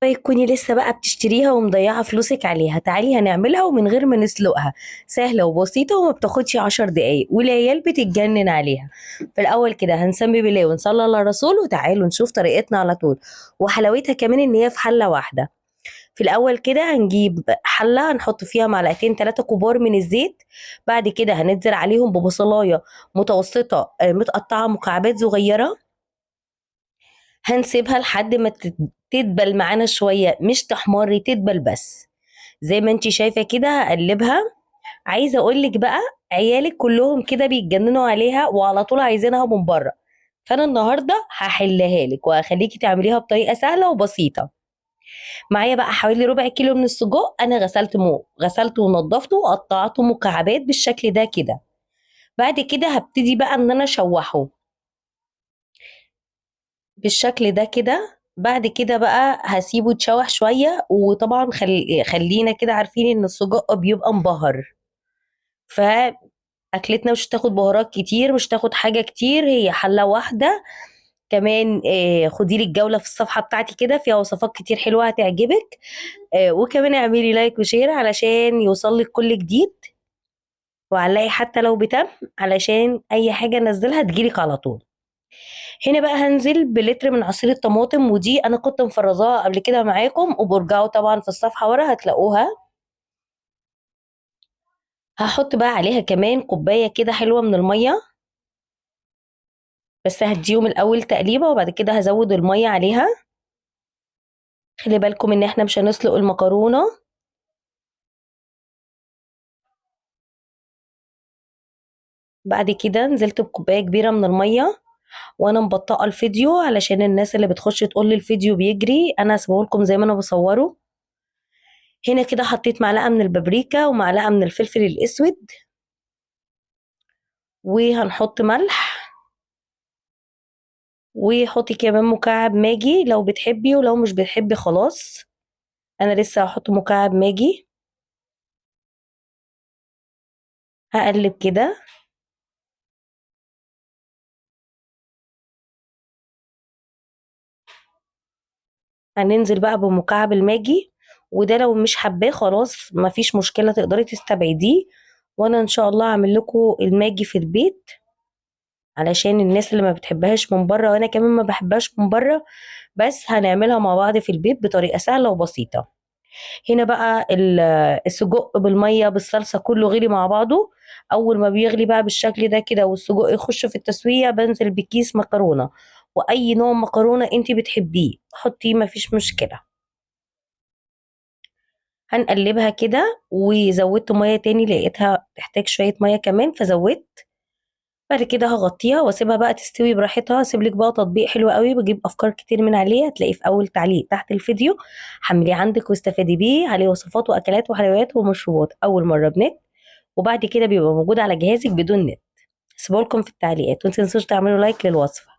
تكوني لسه بقى بتشتريها ومضيعة فلوسك عليها، تعالي هنعملها ومن غير ما نسلقها. سهلة وبسيطة وما بتاخدش 10 دقايق والعيال بتتجنن عليها. في الأول كده هنسمي بالله ونصلي على الرسول وتعالوا نشوف طريقتنا على طول. وحلاوتها كمان إن هي في حلة واحدة. في الأول كده هنجيب حلة هنحط فيها معلقتين 3 كبار من الزيت. بعد كده هننزل عليهم ببصلاية متوسطة متقطعة مكعبات صغيرة. هنسيبها لحد ما تدبل معانا شوية، مش تحمر، تدبل بس. زي ما انتي شايفة كده هقلبها. عايزة اقولك بقى، عيالك كلهم كده بيتجننوا عليها وعلى طول عايزينها من بره. فانا النهاردة هحلها لك وهخليكي تعمليها بطريقة سهلة وبسيطة. معايا بقى حوالي ربع كيلو من السجق، انا غسلته ونضفته وقطعته مكعبات بالشكل ده كده. بعد كده هبتدي بقى ان انا اشوحه بالشكل ده كده. بعد كده بقى هسيبه يتشوح شوية، وطبعا خلينا كده عارفين ان السجق بيبقى مبهر. فأكلتنا مش هتاخد بهارات كتير، مش هتاخد حاجة كتير، هي حلة واحدة. كمان خدي لي الجولة في الصفحة بتاعتي كده، فيها وصفات كتير حلوة هتعجبك. وكمان اعملي لايك وشير علشان يوصلك كل جديد. وعلقي حتى لو بتم، علشان اي حاجة انزلها تجيلك على طول. هنا بقى هنزل بلتر من عصير الطماطم، ودي انا كنت مفرزاها قبل كده معاكم، وبرجعوا طبعا في الصفحة ورا هتلاقوها. هحط بقى عليها كمان كوباية كده حلوة من المية. بس هديهم الاول تقليبة وبعد كده هزود المية عليها. خلي بالكم ان احنا مش هنسلق المكرونة. بعد كده نزلت بكوباية كبيرة من المية. وانا مبطئة الفيديو علشان الناس اللي بتخش تقول لي الفيديو بيجري، انا هسيبه لكم زي ما انا بصوره. هنا كده حطيت معلقة من البابريكا ومعلقة من الفلفل الاسود. وهنحط ملح. وحطي كمان مكعب ماجي لو بتحبي، ولو مش بتحبي خلاص. انا لسه هحط مكعب ماجي. هقلب كده. هننزل بقى بمكعب الماجي. وده لو مش حباه خلاص مفيش مشكلة، تقدري تستبعديه. وانا ان شاء الله هعمل لكم الماجي في البيت، علشان الناس اللي ما بتحبهاش من بره، وانا كمان ما بحبهاش من بره. بس هنعملها مع بعض في البيت بطريقة سهلة وبسيطة. هنا بقى السجق بالميه بالصلصه كله غلي مع بعضه. اول ما بيغلي بقى بالشكل ده كده والسجق يخش في التسويه، بنزل بكيس مكرونه. واي نوع مكرونه انت بتحبيه حطيه مفيش مشكله. هنقلبها كده وزودت ميه تاني، لقيتها تحتاج شويه ميه كمان فزودت. بعد كده هغطيها واسيبها بقى تستوي براحتها. اسيب لك بقى تطبيق حلو قوي بجيب افكار كتير من عليه، هتلاقيه في اول تعليق تحت الفيديو. حمليه عندك واستفادي بيه، عليه وصفات واكلات وحلويات ومشروبات اول مره بنت. وبعد كده بيبقى موجود على جهازك بدون نت. سيبولكم في التعليقات، ومتنسوش تعملوا لايك للوصفه.